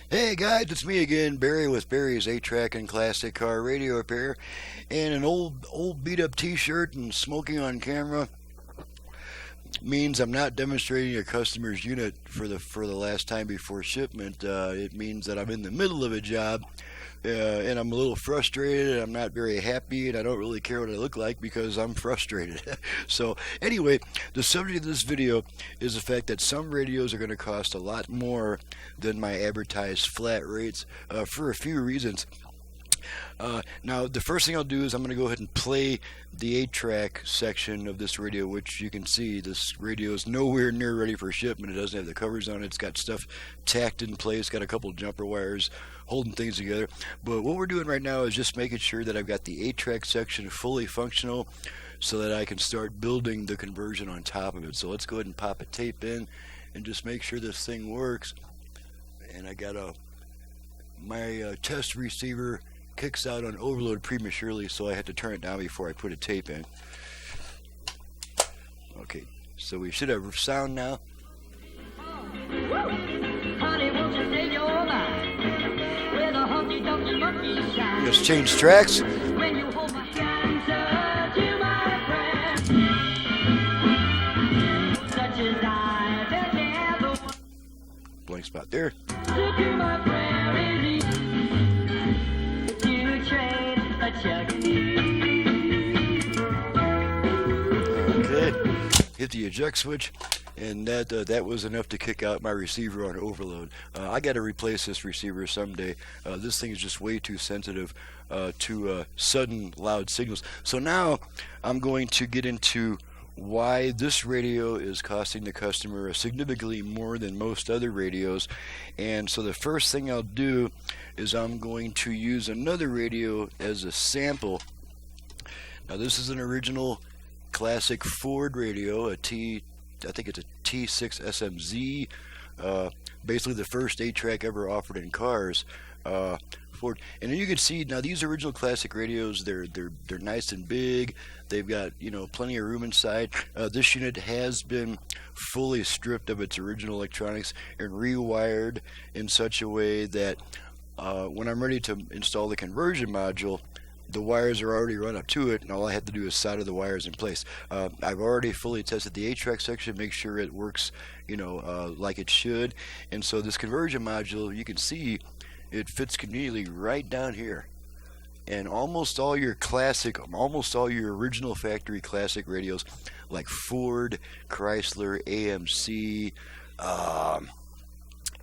Hey guys, it's me again, Barry with Barry's 8-Track and Classic Car Radio Repair, and an old beat up T-shirt and smoking on camera means I'm not demonstrating a customer's unit for the last time before shipment. It means that I'm in the middle of a job, and I'm a little frustrated. And I'm not very happy, and I don't really care what I look like because I'm frustrated. So anyway, the subject of this video is the fact that some radios are going to cost a lot more than my advertised flat rates for a few reasons. Now, the first thing I'll do is I'm going to go ahead and play the 8-track section of this radio, which you can see this radio is nowhere near ready for shipment. It doesn't have the covers on it. It's got stuff tacked in place, got a couple jumper wires holding things together. But what we're doing right now is just making sure that I've got the 8-track section fully functional so that I can start building the conversion on top of it. So let's go ahead and pop a tape in and just make sure this thing works. And I got my test receiver kicks out on overload prematurely, so I had to turn it down before I put a tape in. Okay, so we should have sound now. Just change tracks. Blank spot there. Okay, hit the eject switch, and that was enough to kick out my receiver on overload. I got to replace this receiver someday. This thing is just way too sensitive to sudden loud signals. So now I'm going to get into why this radio is costing the customer significantly more than most other radios. And so the first thing I'll do is I'm going to use another radio as a sample. Now this is an original classic Ford radio, I think it's a T6 SMZ, basically the first 8-track ever offered in cars. Ford, and then you can see now these original classic radios, they're nice and big. They've got plenty of room inside. This unit has been fully stripped of its original electronics and rewired in such a way that when I'm ready to install the conversion module, the wires are already run up to it, and all I have to do is solder the wires in place. I've already fully tested the 8-track section, make sure it works, like it should. And so this conversion module, you can see it fits conveniently right down here. And almost all your original factory classic radios, like Ford, Chrysler, AMC,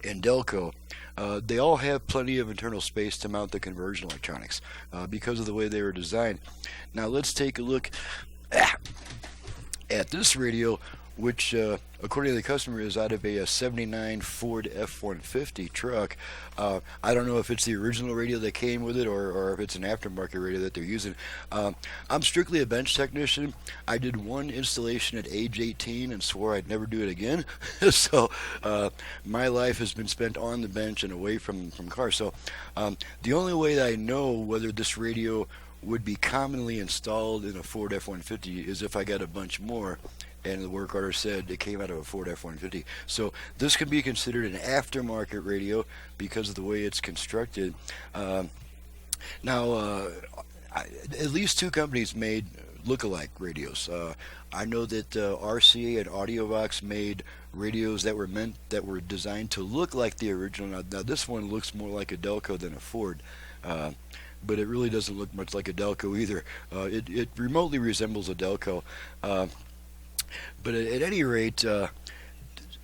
and Delco, they all have plenty of internal space to mount the conversion electronics because of the way they were designed. Now let's take a look at this radio, which according to the customer is out of a 79 Ford F-150 truck. I don't know if it's the original radio that came with it or if it's an aftermarket radio that they're using. I'm strictly a bench technician. I did one installation at age 18 and swore I'd never do it again. So my life has been spent on the bench and away from cars. So the only way that I know whether this radio would be commonly installed in a Ford F-150 is if I got a bunch more, and the work order said it came out of a Ford F-150. So this could be considered an aftermarket radio because of the way it's constructed. Now, at least two companies made look-alike radios. I know that RCA and AudioVox made radios that were designed to look like the original. Now this one looks more like a Delco than a Ford. But it really doesn't look much like a Delco either. It remotely resembles a Delco. But at any rate,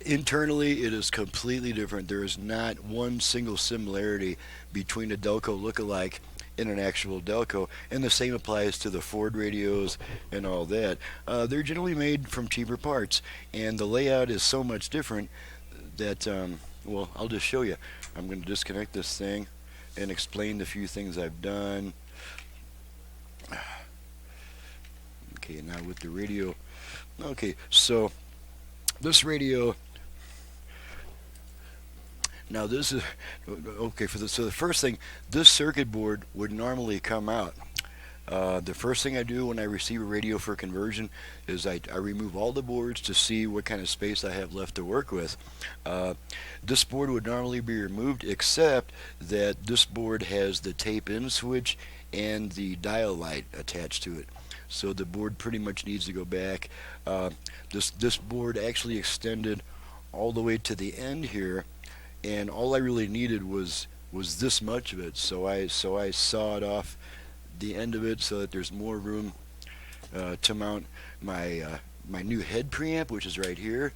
internally it is completely different. There is not one single similarity between a Delco lookalike and an actual Delco, and the same applies to the Ford radios and all that. They're generally made from cheaper parts, and the layout is so much different that, well, I'll just show you. I'm going to disconnect this thing and explain the few things I've done. Okay, now with the radio. Okay, so this radio. Now this is okay for so the first thing. This circuit board would normally come out. The first thing I do when I receive a radio for conversion is I remove all the boards to see what kind of space I have left to work with. Uh, this board would normally be removed, except that this board has the tape in switch and the dial light attached to it. So the board pretty much needs to go back. Uh, this board actually extended all the way to the end here, and all I really needed was this much of it. So I sawed off the end of it so that there's more room to mount my new head preamp, which is right here.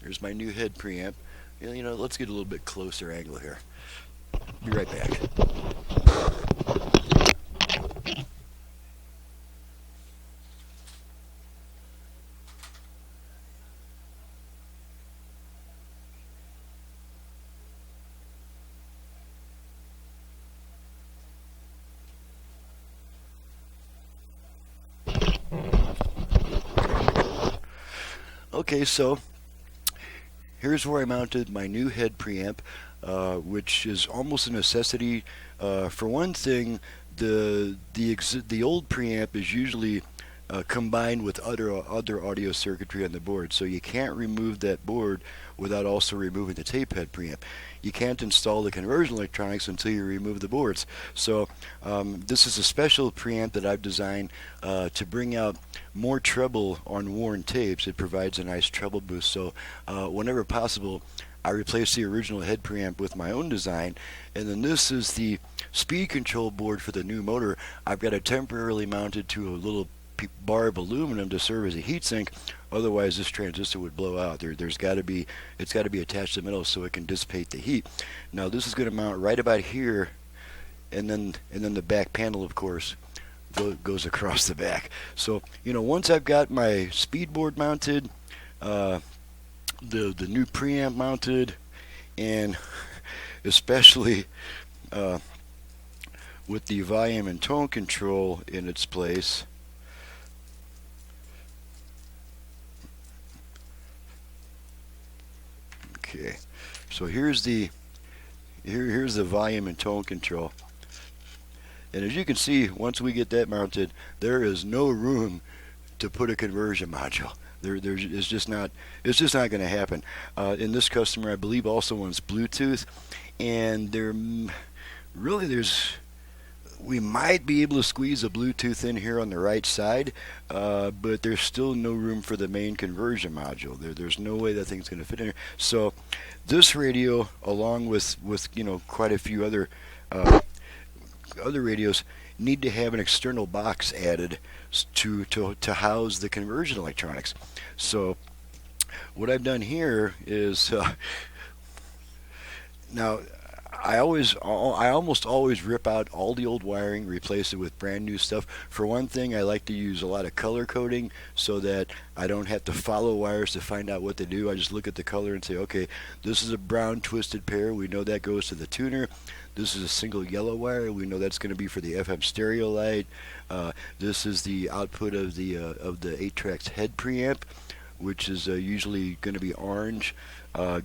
There's my new head preamp. You know, let's get a little bit closer angle here. Be right back. Okay, so here's where I mounted my new head preamp, which is almost a necessity. For one thing, the old preamp is usually combined with other audio circuitry on the board, so you can't remove that board without also removing the tape head preamp. You can't install the conversion electronics until you remove the boards. So this is a special preamp that I've designed to bring out more treble on worn tapes. It provides a nice treble boost. So whenever possible, I replace the original head preamp with my own design, and then this is the speed control board for the new motor. I've got it temporarily mounted to a little bar of aluminum to serve as a heatsink. Otherwise, this transistor would blow out. It's got to be attached to metal so it can dissipate the heat. Now, this is going to mount right about here, and then the back panel, of course, goes across the back. So, you know, once I've got my speed board mounted, the new preamp mounted, and especially with the volume and tone control in its place. Okay, so here's the volume and tone control, and as you can see, once we get that mounted, there is no room to put a conversion module. It's just not going to happen. And this customer, I believe, also wants Bluetooth, and we might be able to squeeze a Bluetooth in here on the right side, but there's still no room for the main conversion module. There's no way that thing's going to fit in here. So this radio, along with you know, quite a few other radios, need to have an external box added to house the conversion electronics. So what I've done here is now I almost always rip out all the old wiring, replace it with brand new stuff. For one thing, I like to use a lot of color coding so that I don't have to follow wires to find out what to do. I just look at the color and say, okay, this is a brown twisted pair. We know that goes to the tuner. This is a single yellow wire. We know that's going to be for the FM stereo light. This is the output of the 8-track head preamp, which is usually going to be orange.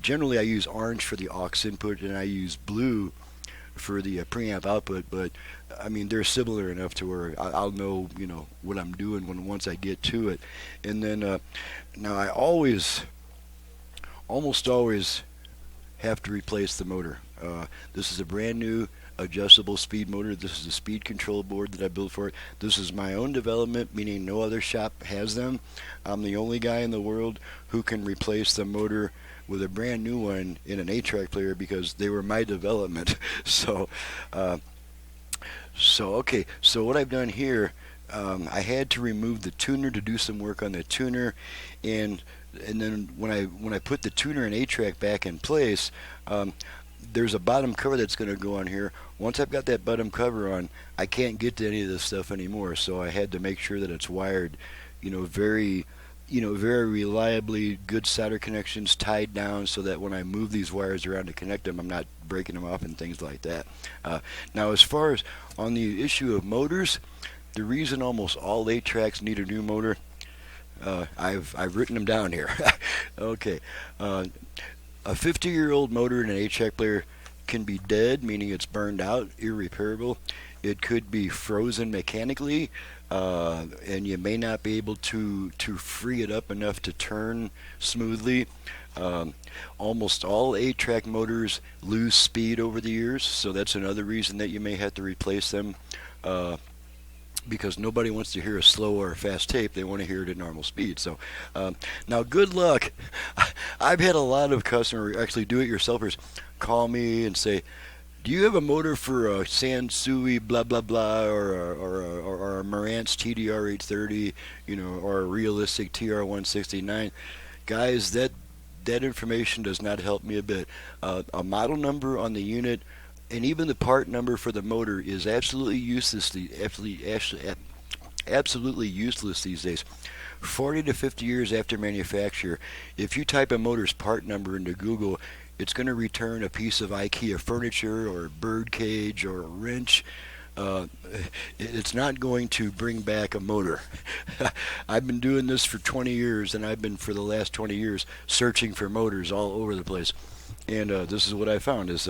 Generally, I use orange for the aux input, and I use blue for the preamp output. But I mean, they're similar enough to where I'll know, you know, what I'm doing once I get to it. And then now I almost always have to replace the motor. This is a brand new adjustable speed motor. This is a speed control board that I built for it. This is my own development, meaning no other shop has them. I'm the only guy in the world who can replace the motor with a brand new one in an 8-track player because they were my development. So okay, so what I've done here, I had to remove the tuner to do some work on the tuner, and then when I put the tuner and 8-track back in place, there's a bottom cover that's going to go on here. Once I've got that bottom cover on, I can't get to any of this stuff anymore. So I had to make sure that it's wired, very reliably, good solder connections tied down, so that when I move these wires around to connect them, I'm not breaking them off and things like that. Now, as far as on the issue of motors, the reason almost all 8-tracks need a new motor, I've written them down here. Okay. A 50-year-old motor in an 8-track player can be dead, meaning it's burned out, irreparable, It could be frozen mechanically, and you may not be able to free it up enough to turn smoothly. Um, Almost all 8-track motors lose speed over the years, so that's another reason that you may have to replace them. Uh, because nobody wants to hear a slow or a fast tape. They want to hear it at normal speed. So now, good luck. I've had a lot of customers, actually do-it-yourselfers, call me and say, "Do you have a motor for a Sansui blah blah blah, or a Marantz TDR 830, or a realistic TR 169?" Guys, that information does not help me a bit. A model number on the unit and even the part number for the motor is absolutely useless. Absolutely useless these days. 40 to 50 years after manufacture, if you type a motor's part number into Google, it's going to return a piece of IKEA furniture or a bird cage or a wrench. Uh, it's not going to bring back a motor. I've been doing this for 20 years, and I've been for the last 20 years searching for motors all over the place. And this is what I found is,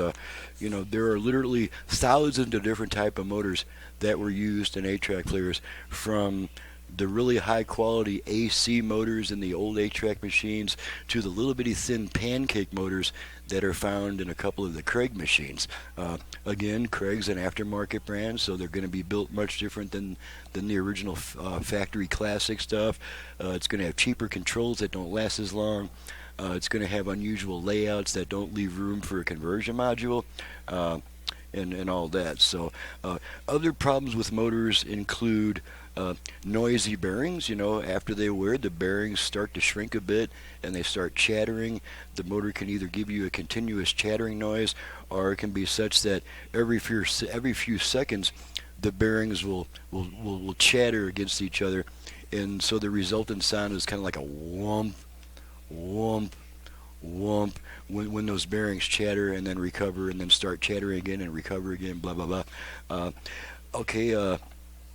there are literally thousands of different type of motors that were used in 8-track players, from the really high quality AC motors in the old 8-track machines to the little bitty thin pancake motors that are found in a couple of the Craig machines. Again, Craig's an aftermarket brand, so they're going to be built much different than the original factory classic stuff. It's going to have cheaper controls that don't last as long. It's going to have unusual layouts that don't leave room for a conversion module. And all that. So other problems with motors include noisy bearings. After they wear, the bearings start to shrink a bit and they start chattering. The motor can either give you a continuous chattering noise, or it can be such that every few seconds the bearings will chatter against each other, and so the resultant sound is kind of like a whomp, whomp, whomp, when those bearings chatter and then recover and then start chattering again and recover again, blah blah blah.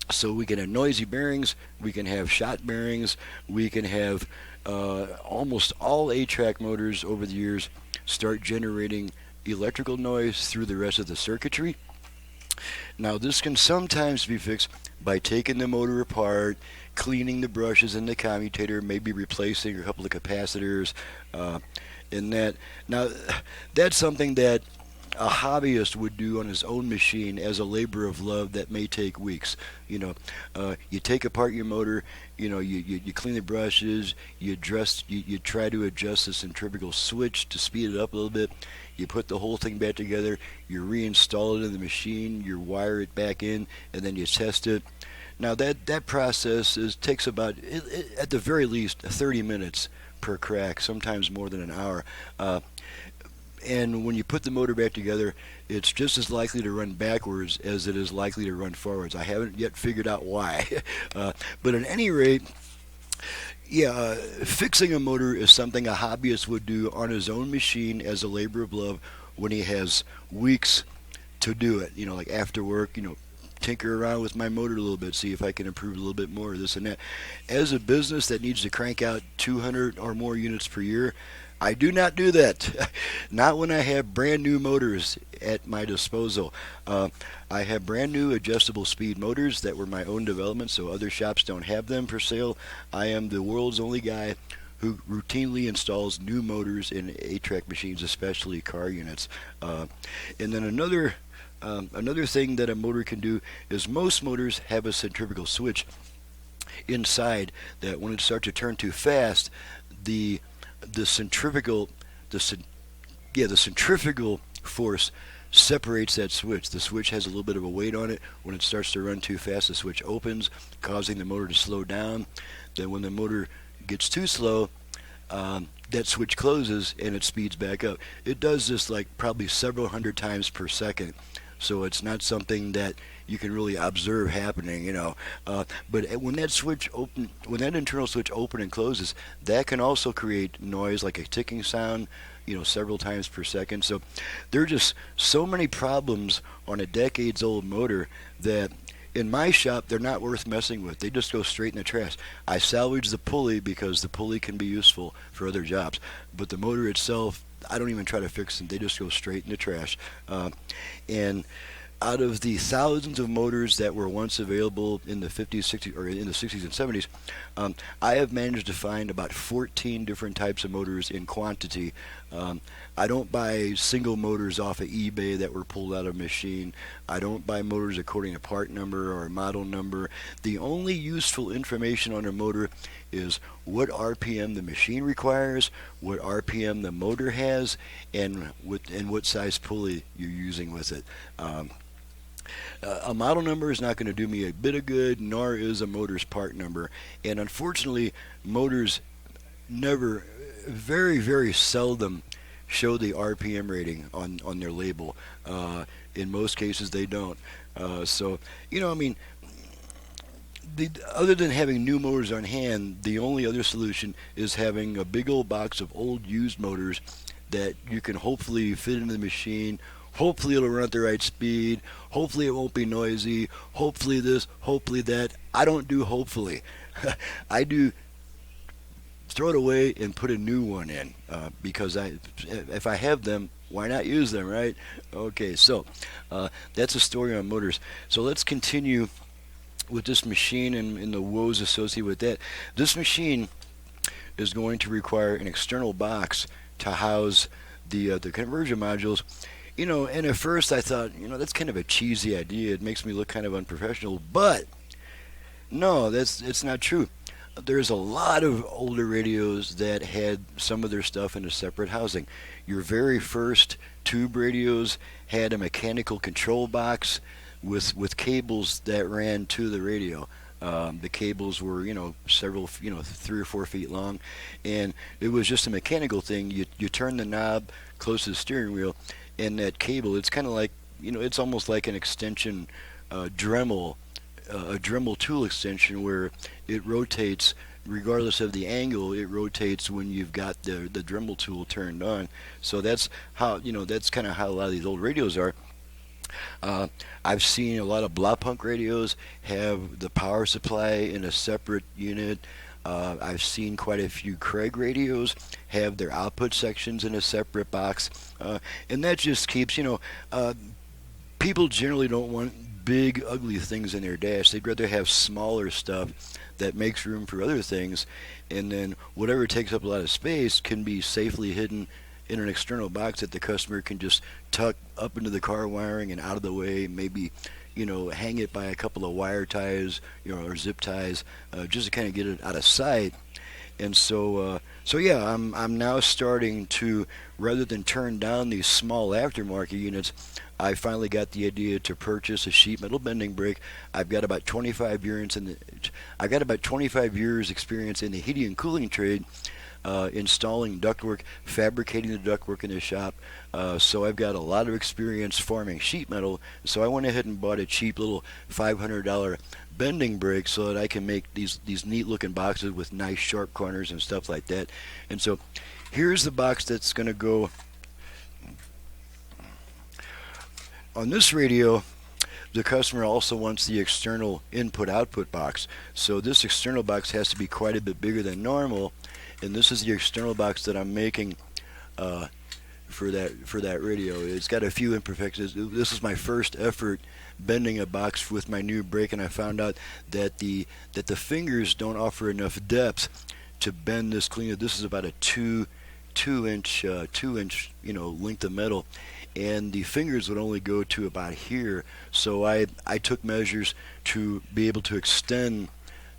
So we can have noisy bearings, we can have shot bearings, we can have almost all 8-track motors over the years start generating electrical noise through the rest of the circuitry. Now this can sometimes be fixed by taking the motor apart, cleaning the brushes in the commutator, maybe replacing a couple of capacitors, in that. Now, that's something that a hobbyist would do on his own machine as a labor of love that may take weeks. You take apart your motor, you clean the brushes, you try to adjust the centrifugal switch to speed it up a little bit. You put the whole thing back together, you reinstall it in the machine, you wire it back in, and then you test it. Now that process takes about, at the very least, 30 minutes per crack, sometimes more than an hour. And when you put the motor back together, it's just as likely to run backwards as it is likely to run forwards. I haven't yet figured out why. But at any rate, yeah, fixing a motor is something a hobbyist would do on his own machine as a labor of love when he has weeks to do it. Like after work, tinker around with my motor a little bit, see if I can improve a little bit more, this and that. As a business that needs to crank out 200 or more units per year, I do not do that. Not when I have brand new motors at my disposal. I have brand new adjustable speed motors that were my own development, so other shops don't have them for sale. I am the world's only guy who routinely installs new motors in 8-track machines, especially car units. And then another thing that a motor can do is most motors have a centrifugal switch inside that when it starts to turn too fast, the centrifugal force separates that switch. The switch has a little bit of a weight on it. When it starts to run too fast, the switch opens, causing the motor to slow down. Then when the motor gets too slow, that switch closes and it speeds back up. It does this like probably several hundred times per second. So it's not something that you can really observe happening, But when that internal switch opens and closes, that can also create noise like a ticking sound, several times per second. So there are just so many problems on a decades-old motor that in my shop they're not worth messing with. They just go straight in the trash. I salvage the pulley because the pulley can be useful for other jobs, but the motor itself, I don't even try to fix them. They just go straight in the trash. And out of the thousands of motors that were once available in the 50s, 60s, or in the 60s and 70s, I have managed to find about 14 different types of motors in quantity. I don't buy single motors off of eBay that were pulled out of a machine. I don't buy motors according to part number or model number. The only useful information on a motor is what RPM the machine requires, what RPM the motor has, and what size pulley you're using with it. A model number is not going to do me a bit of good, nor is a motor's part number. And unfortunately, motors never, very, very seldom show the RPM rating on their label. In most cases, they don't. So, I mean, other than having new motors on hand, the only other solution is having a big old box of old used motors that you can hopefully fit into the machine. Hopefully it'll run at the right speed. Hopefully it won't be noisy. Hopefully this, hopefully that. I don't do hopefully. I do throw it away and put a new one in because if I have them, why not use them, right? Okay, so that's a story on motors. So let's continue with this machine and the woes associated with that. This machine is going to require an external box to house the conversion modules. And at first I thought, that's kind of a cheesy idea. It makes me look kind of unprofessional. But no, it's not true. There's a lot of older radios that had some of their stuff in a separate housing. Your very first tube radios had a mechanical control box with cables that ran to the radio. The cables were, several, 3 or 4 feet long, and it was just a mechanical thing. You turn the knob close to the steering wheel, and that cable, it's kind of like, it's almost like an extension Dremel, a Dremel tool extension where it rotates regardless of the angle. It rotates when you've got the Dremel tool turned on. So that's how, that's kind of how a lot of these old radios are. I've seen a lot of Blaupunkt radios have the power supply in a separate unit. I've seen quite a few Craig radios have their output sections in a separate box, and that just keeps, people generally don't want big ugly things in their dash. They'd rather have smaller stuff that makes room for other things, and then whatever takes up a lot of space can be safely hidden in an external box that the customer can just tuck up into the car wiring and out of the way, maybe hang it by a couple of wire ties, or zip ties, just to kind of get it out of sight. And so yeah, I'm now starting to, rather than turn down these small aftermarket units, I finally got the idea to purchase a sheet metal bending brake. I've got about 25 years experience in the heating and cooling trade, installing ductwork, fabricating the ductwork in the shop. So I've got a lot of experience forming sheet metal. So I went ahead and bought a cheap little $500 bending brake so that I can make these neat looking boxes with nice sharp corners and stuff like that. And so here's the box that's going to go on this radio. The customer also wants the external input-output box. So this external box has to be quite a bit bigger than normal, and this is the external box that I'm making for that radio. It's got a few imperfections. This is my first effort bending a box with my new brake, and I found out that the fingers don't offer enough depth to bend this cleanly. This is about a two inch length of metal, and the fingers would only go to about here. So I took measures to be able to extend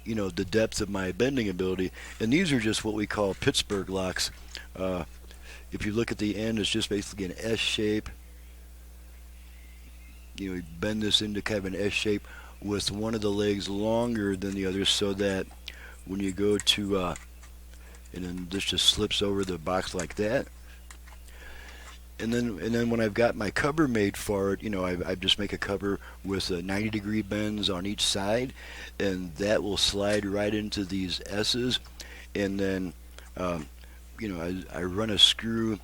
the depth of my bending ability, and these are just what we call Pittsburgh locks. If you look at the end, it's just basically an S shape. You bend this into kind of an S shape with one of the legs longer than the other, so that when you go to and then this just slips over the box like that. And then when I've got my cover made for it, I just make a cover with 90-degree bends on each side, and that will slide right into these S's. And then I run a screw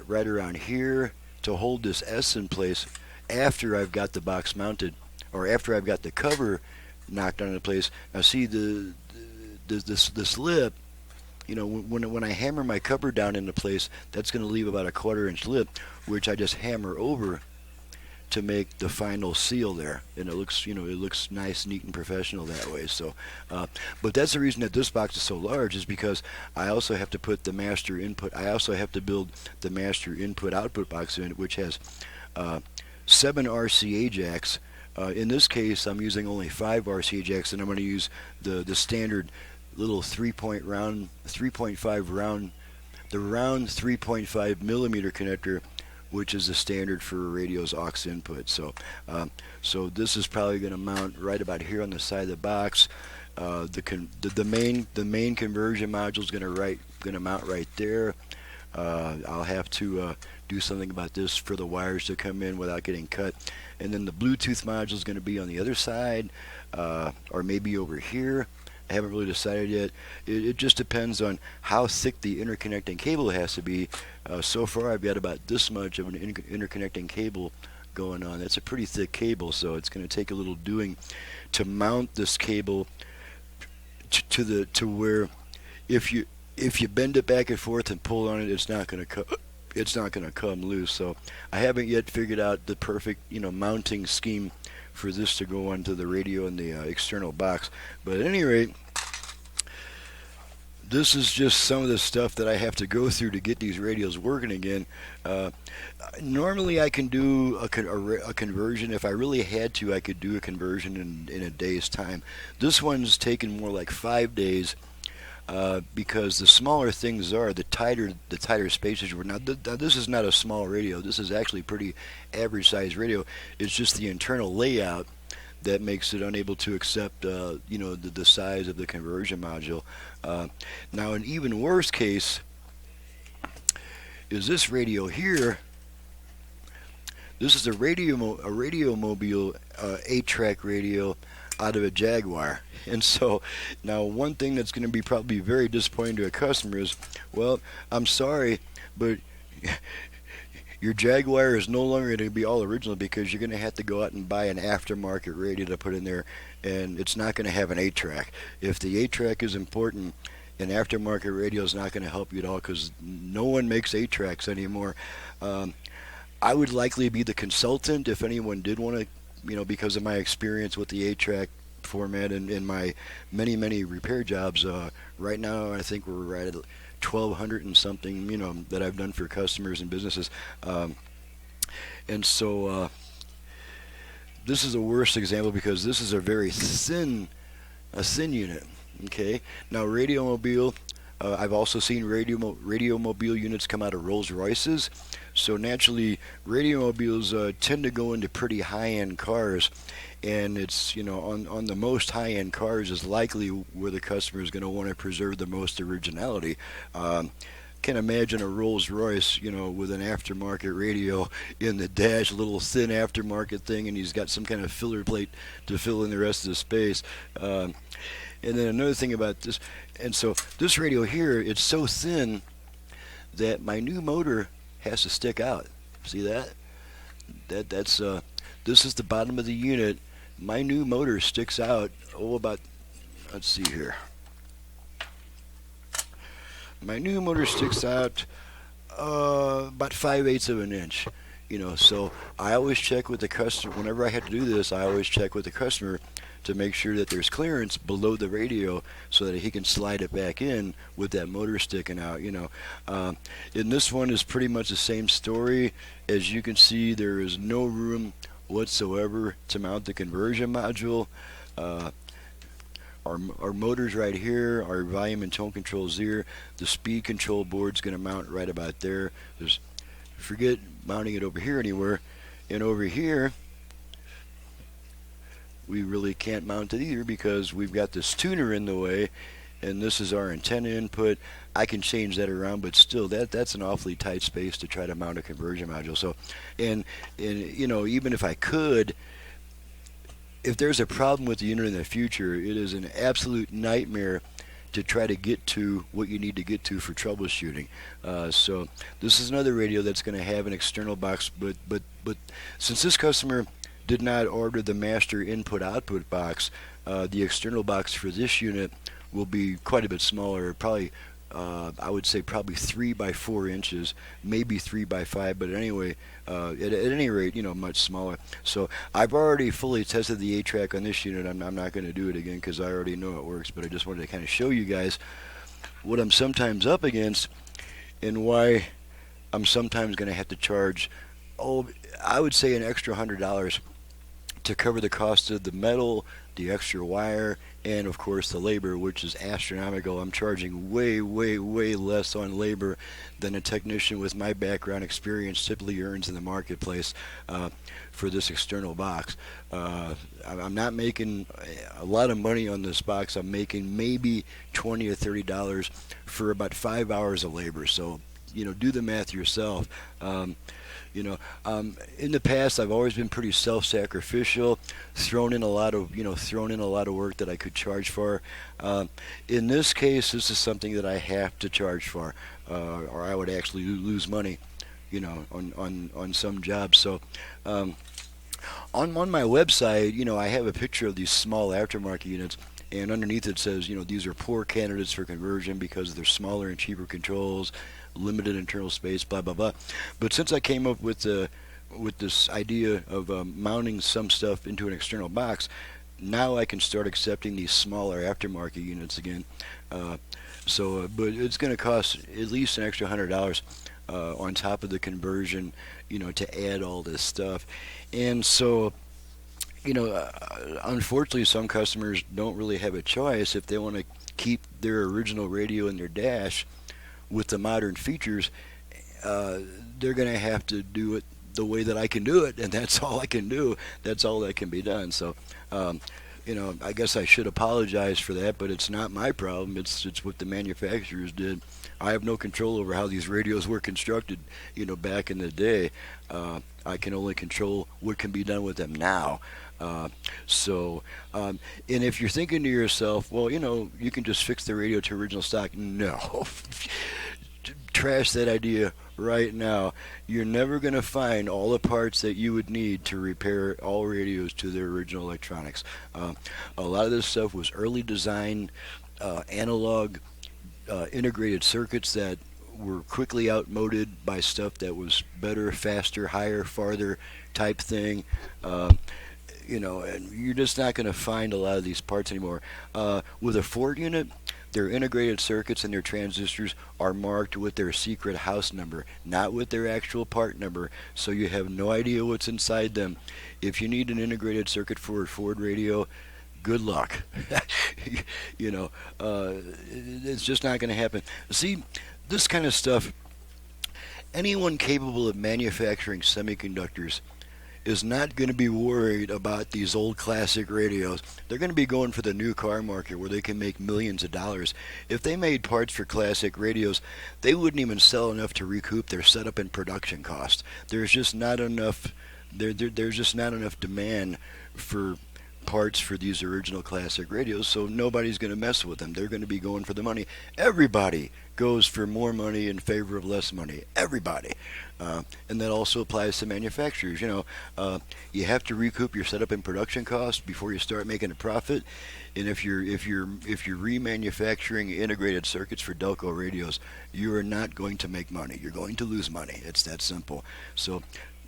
right around here to hold this S in place after I've got the box mounted, or after I've got the cover knocked into place. Now see the lip. When I hammer my cover down into place, that's going to leave about a 1/4 inch lip, which I just hammer over to make the final seal there, and it looks, it looks nice, neat, and professional that way. So, but that's the reason that this box is so large, is because I also have to put the master input. I also have to build the master input output box in it, which has 7 RCA jacks. In this case, I'm using only 5 RCA jacks, and I'm going to use the standard little 3-point round, 3.5 round, the round 3.5 millimeter connector, which is the standard for a radio's aux input. So, so this is probably going to mount right about here on the side of the box. The main conversion module is going to mount right there. I'll have to do something about this for the wires to come in without getting cut. And then the Bluetooth module is going to be on the other side, or maybe over here. I haven't really decided yet. It just depends on how thick the interconnecting cable has to be. So far I've got about this much of an interconnecting cable going on. That's a pretty thick cable, so it's going to take a little doing to mount this cable to where if you bend it back and forth and pull on it, it's not going to come loose. So I haven't yet figured out the perfect mounting scheme for this to go onto the radio and the external box. But at any rate, this is just some of the stuff that I have to go through to get these radios working again. Normally I can do a conversion. If I really had to, I could do a conversion in a day's time. This one's taken more like 5 days, because the smaller things are, the tighter spaces were. Now this is not a small radio. This is actually pretty average size radio. It's just the internal layout that makes it unable to accept the size of the conversion module. Now an even worse case is this radio here. This is a Radio Mobile 8-track radio out of a Jaguar. And so now one thing that's going to be probably very disappointing to a customer is, well, I'm sorry, but your Jaguar is no longer going to be all original, because you're going to have to go out and buy an aftermarket radio to put in there, and it's not going to have an 8-track. If the 8-track is important, an aftermarket radio is not going to help you at all, because no one makes 8-tracks anymore. I would likely be the consultant if anyone did want to, because of my experience with the 8-track format and in my many repair jobs. Right now I think we're right at 1,200 and something, that I've done for customers and businesses. And so this is the worst example, because this is a very thin unit. Okay, now Radio Mobile, I've also seen Radio Mobile units come out of Rolls Royces. So naturally, Radio Mobiles tend to go into pretty high-end cars, and it's on the most high-end cars is likely where the customer is going to want to preserve the most originality. Can imagine a Rolls Royce, with an aftermarket radio in the dash, a little thin aftermarket thing, and he's got some kind of filler plate to fill in the rest of the space. And then another thing about this, and so this radio here, it's so thin that my new motor has to stick out. See that? That's this is the bottom of the unit. My new motor sticks out, about, let's see here. My new motor sticks out about 5/8 of an inch. So I always check with the customer. Whenever I have to do this, I always check with the customer to make sure that there's clearance below the radio so that he can slide it back in with that motor sticking out. And this one is pretty much the same story. As you can see, there is no room whatsoever to mount the conversion module. Our motor's right here, our volume and tone control's here. The speed control board's going to mount right about there. Forget mounting it over here anywhere. And over here, we really can't mount it either, because we've got this tuner in the way, and this is our antenna input. I can change that around, but still, that's an awfully tight space to try to mount a conversion module. So, and even if I could, if there's a problem with the unit in the future, it is an absolute nightmare to try to get to what you need to get to for troubleshooting. So this is another radio that's going to have an external box, but since this customer did not order the master input-output box, the external box for this unit will be quite a bit smaller, probably I would say probably 3 by 4 inches, maybe 3 by 5, but anyway, at any rate, much smaller. So I've already fully tested the 8-track on this unit. I'm not going to do it again because I already know it works, but I just wanted to kind of show you guys what I'm sometimes up against and why I'm sometimes going to have to charge, I would say an extra $100 to cover the cost of the metal, the extra wire, and of course the labor, which is astronomical. I'm charging way, way, way less on labor than a technician with my background experience typically earns in the marketplace for this external box. I'm not making a lot of money on this box. I'm making maybe $20 or $30 for about 5 hours of labor. So, do the math yourself. In the past, I've always been pretty self-sacrificial, thrown in a lot of work that I could charge for. In this case, this is something that I have to charge for, or I would actually lose money, on some jobs. So, on my website, I have a picture of these small aftermarket units. And underneath it says, these are poor candidates for conversion because they're smaller and cheaper controls, limited internal space, blah, blah, blah. But since I came up with this idea of mounting some stuff into an external box, now I can start accepting these smaller aftermarket units again. But it's going to cost at least an extra $100 on top of the conversion, to add all this stuff. And so, unfortunately, some customers don't really have a choice if they want to keep their original radio in their dash with the modern features. They're going to have to do it the way that I can do it, and that's all I can do. That's all that can be done. So, I guess I should apologize for that, but it's not my problem. It's what the manufacturers did. I have no control over how these radios were constructed, back in the day. I can only control what can be done with them now. And if you're thinking to yourself, well, you can just fix the radio to original stock. No. Trash that idea right now. You're never going to find all the parts that you would need to repair all radios to their original electronics. A lot of this stuff was early design, analog, integrated circuits that were quickly outmoded by stuff that was better, faster, higher, farther type thing. And you're just not going to find a lot of these parts anymore. With a Ford unit, their integrated circuits and their transistors are marked with their secret house number, not with their actual part number, so you have no idea what's inside them. If you need an integrated circuit for a Ford radio, good luck. It's just not going to happen. See, this kind of stuff, anyone capable of manufacturing semiconductors is not going to be worried about these old classic radios. They're going to be going for the new car market where they can make millions of dollars. If they made parts for classic radios, they wouldn't even sell enough to recoup their setup and production costs. There's just not enough. There's just not enough demand for parts for these original classic radios, so nobody's going to mess with them. They're going to be going for the money. Everybody goes for more money in favor of less money. Everybody. And that also applies to manufacturers. You have to recoup your setup and production costs before you start making a profit. And if you're remanufacturing integrated circuits for Delco radios, you are not going to make money. You're going to lose money. It's that simple. So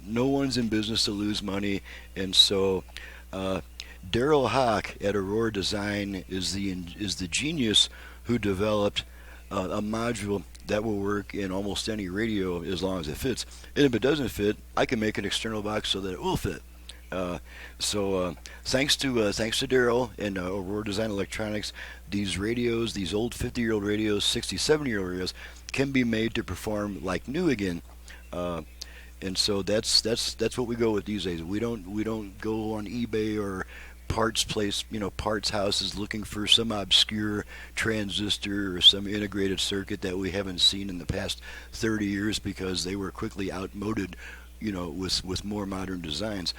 no one's in business to lose money, and so Daryl Hawk at Aurora Design is the genius who developed a module that will work in almost any radio as long as it fits. And if it doesn't fit, I can make an external box so that it will fit. Thanks to Daryl and Aurora Design Electronics, these radios, these old 50-year-old radios, 60, 70-year-old radios, can be made to perform like new again. And so that's what we go with these days. We don't go on eBay or parts houses looking for some obscure transistor or some integrated circuit that we haven't seen in the past 30 years because they were quickly outmoded, with more modern designs.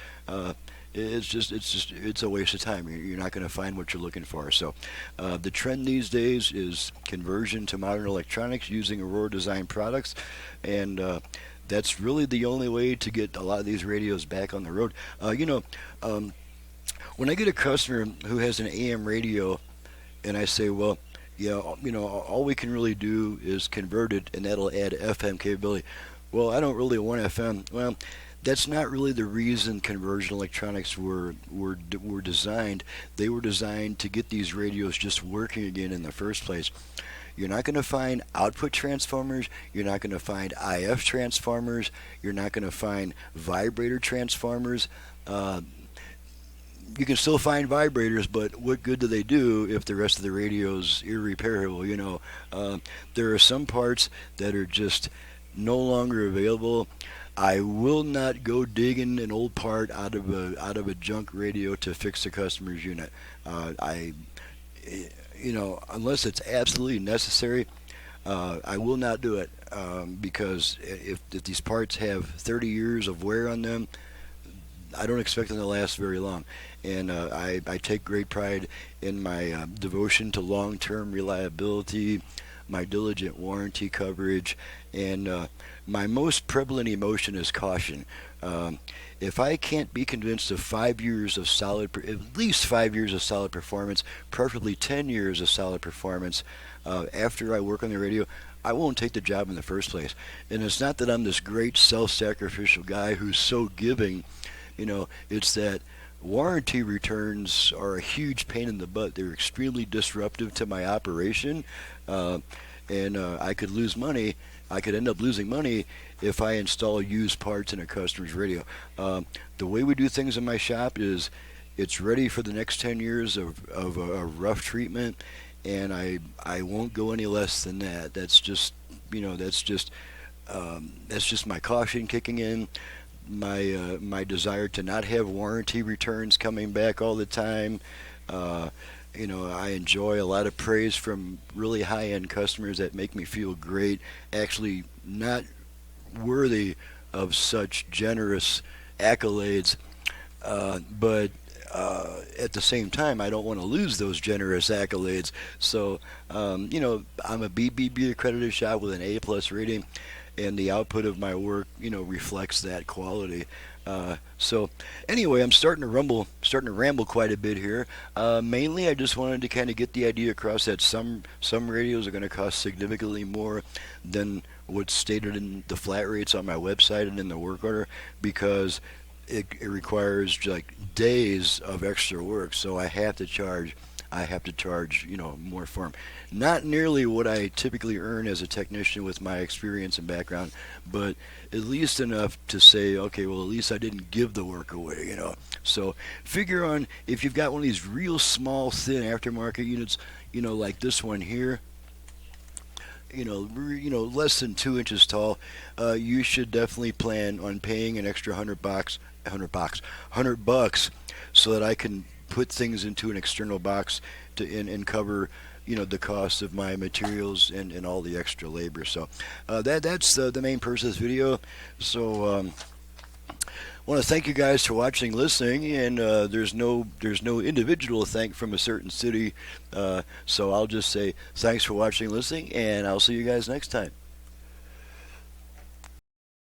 It's a waste of time. You're not going to find what you're looking for. So the trend these days is conversion to modern electronics using Aurora Design products, and that's really the only way to get a lot of these radios back on the road. When I get a customer who has an AM radio and I say, well, Yeah, all we can really do is convert it, and that'll add FM capability. Well, I don't really want FM. Well, that's not really the reason conversion electronics were designed. They were designed to get these radios just working again in the first place. You're not going to find output transformers. You're not going to find IF transformers. You're not going to find vibrator transformers. Uh, you can still find vibrators, but what good do they do if the rest of the radio's irreparable? There are some parts that are just no longer available. I will not go digging an old part out of a junk radio to fix the customer's unit. I Unless it's absolutely necessary, I will not do it, because if these parts have 30 years of wear on them, I don't expect them to last very long. And I take great pride in my devotion to long-term reliability, my diligent warranty coverage, and my most prevalent emotion is caution. If I can't be convinced of 5 years of at least 5 years of solid performance, preferably 10 years of solid performance, after I work on the radio, I won't take the job in the first place. And it's not that I'm this great self-sacrificial guy who's so giving. It's that warranty returns are a huge pain in the butt. They're extremely disruptive to my operation, and I could lose money. I could end up losing money if I install used parts in a customer's radio. The way we do things in my shop is it's ready for the next 10 years of a rough treatment, and I won't go any less than that. That's just my caution kicking in. My desire to not have warranty returns coming back all the time. I enjoy a lot of praise from really high-end customers that make me feel great, actually not worthy of such generous accolades, but at the same time, I don't want to lose those generous accolades. So, I'm a BBB accredited shop with an A+ rating, and the output of my work, reflects that quality. So anyway, I'm starting to ramble quite a bit here. Mainly, I just wanted to kind of get the idea across that some radios are going to cost significantly more than what's stated in the flat rates on my website and in the work order, because it requires like days of extra work. So I have to charge more for them. Not nearly what I typically earn as a technician with my experience and background, but at least enough to say, okay, well, at least I didn't give the work away. So figure on, if you've got one of these real small, thin aftermarket units, like this one here, less than 2 inches tall, you should definitely plan on paying an extra $100 so that I can put things into an external box and cover the cost of my materials and all the extra labor. So that's the main purpose of this video. So I want to thank you guys for watching, listening, and there's no individual thank from a certain city. So I'll just say thanks for watching, listening, and I'll see you guys next time.